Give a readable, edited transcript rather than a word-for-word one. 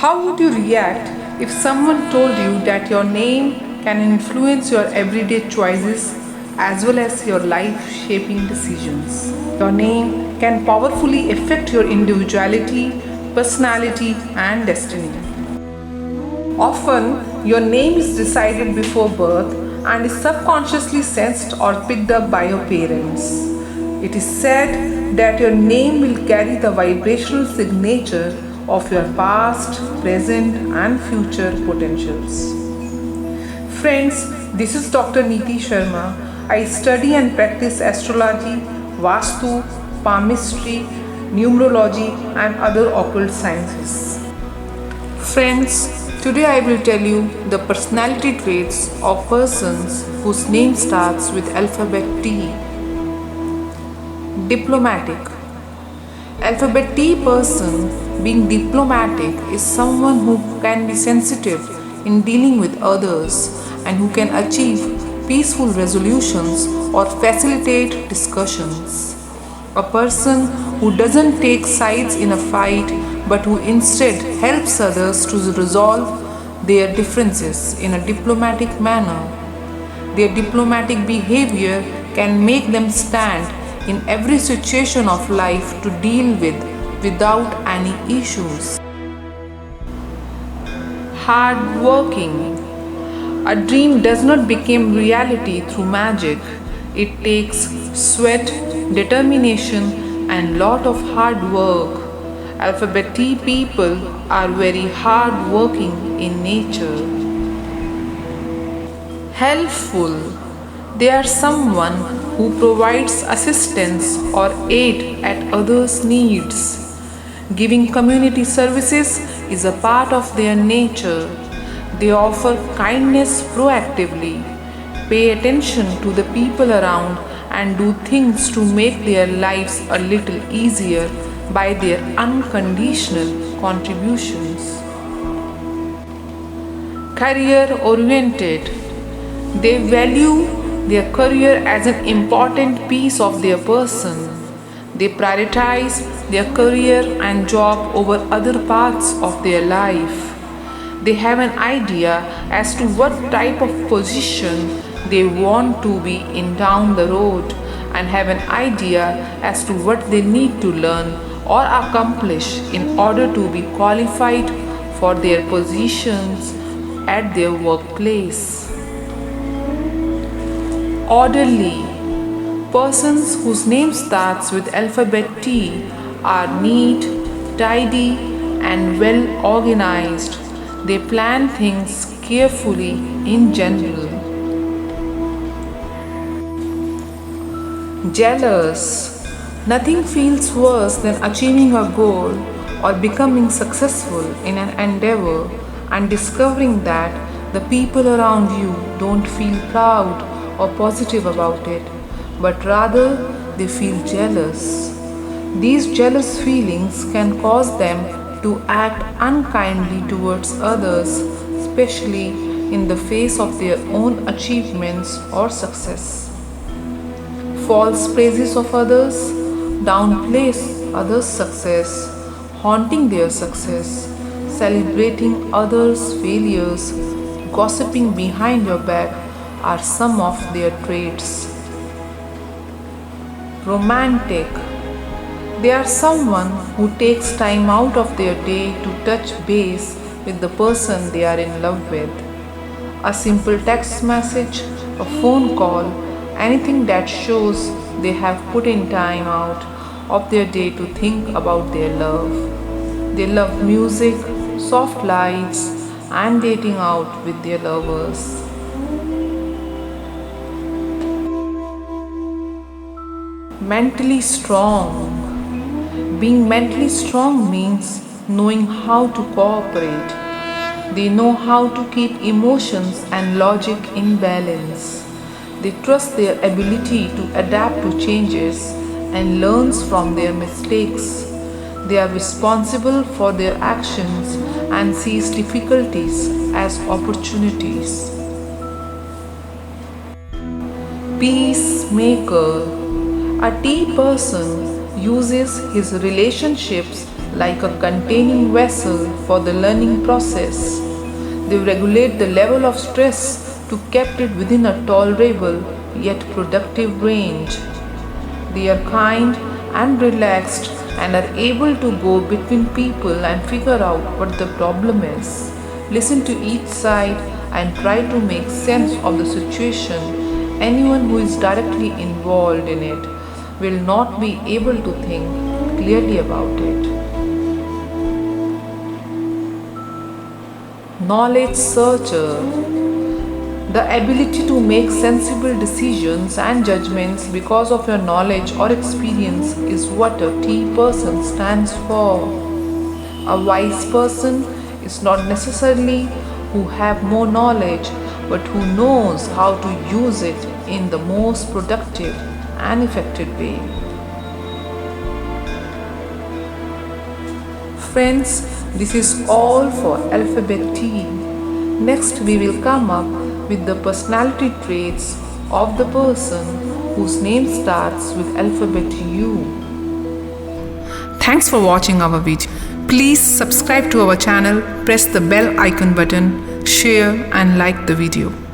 How would you react if someone told you that your name can influence your everyday choices as well as your life shaping decisions? Your name can powerfully affect your individuality, personality, and destiny. Often, your name is decided before birth and is subconsciously sensed or picked up by your parents. It is said that your name will carry the vibrational signature of your past, present, and future potentials. Friends, this is Dr. Neeti Sharma. I study and practice astrology, Vastu, palmistry, numerology, and other occult sciences. Friends, today I will tell you the personality traits of persons whose name starts with alphabet T. Diplomatic. Alphabet T person being diplomatic is someone who can be sensitive in dealing with others and who can achieve peaceful resolutions or facilitate discussions. A person who doesn't take sides in a fight but who instead helps others to resolve their differences in a diplomatic manner. Their diplomatic behavior can make them stand in every situation of life to deal with without any issues. Hard working. A dream does not become reality through magic. It takes sweat, determination, and lot of hard work. Alphabet T people are very hard working in nature. Helpful. They are someone who provides assistance or aid at others' needs. Giving community services is a part of their nature. They offer kindness proactively, pay attention to the people around, and do things to make their lives a little easier by their unconditional contributions. Career oriented. They value their career as an important piece of their person. They prioritize their career and job over other parts of their life. They have an idea as to what type of position they want to be in down the road and have an idea as to what they need to learn or accomplish in order to be qualified for their positions at their workplace. Orderly. Persons whose name starts with alphabet T are neat, tidy, and well organized. They plan things carefully in general. Jealous. Nothing feels worse than achieving a goal or becoming successful in an endeavor and discovering that the people around you don't feel proud or positive about it, but rather they feel jealous. These jealous feelings can cause them to act unkindly towards others, especially in the face of their own achievements or success. False praises of others, downplays others' success, haunting their success, celebrating others' failures, gossiping behind your back are some of their traits. Romantic. They are someone who takes time out of their day to touch base with the person they are in love with. A simple text message, a phone call, anything that shows they have put in time out of their day to think about their love. They love music, soft lights, and dating out with their lovers. Mentally strong. Being mentally strong means knowing how to cooperate. They know how to keep emotions and logic in balance. They trust their ability to adapt to changes and learns from their mistakes. They are responsible for their actions and sees difficulties as opportunities. Peacemaker. A T person uses his relationships like a containing vessel for the learning process. They regulate the level of stress to keep it within a tolerable yet productive range. They are kind and relaxed and are able to go between people and figure out what the problem is. Listen to each side and try to make sense of the situation. Anyone who is directly involved in it will not be able to think clearly about it. Knowledge searcher. The ability to make sensible decisions and judgments because of your knowledge or experience is what a T person stands for. A wise person is not necessarily who have more knowledge, but who knows how to use it in the most productive and effective way. Friends, this is all for alphabet T. Next, we will come up with the personality traits of the person whose name starts with alphabet U. Thanks for watching our video. Please subscribe to our channel, press the bell icon button, share and like the video.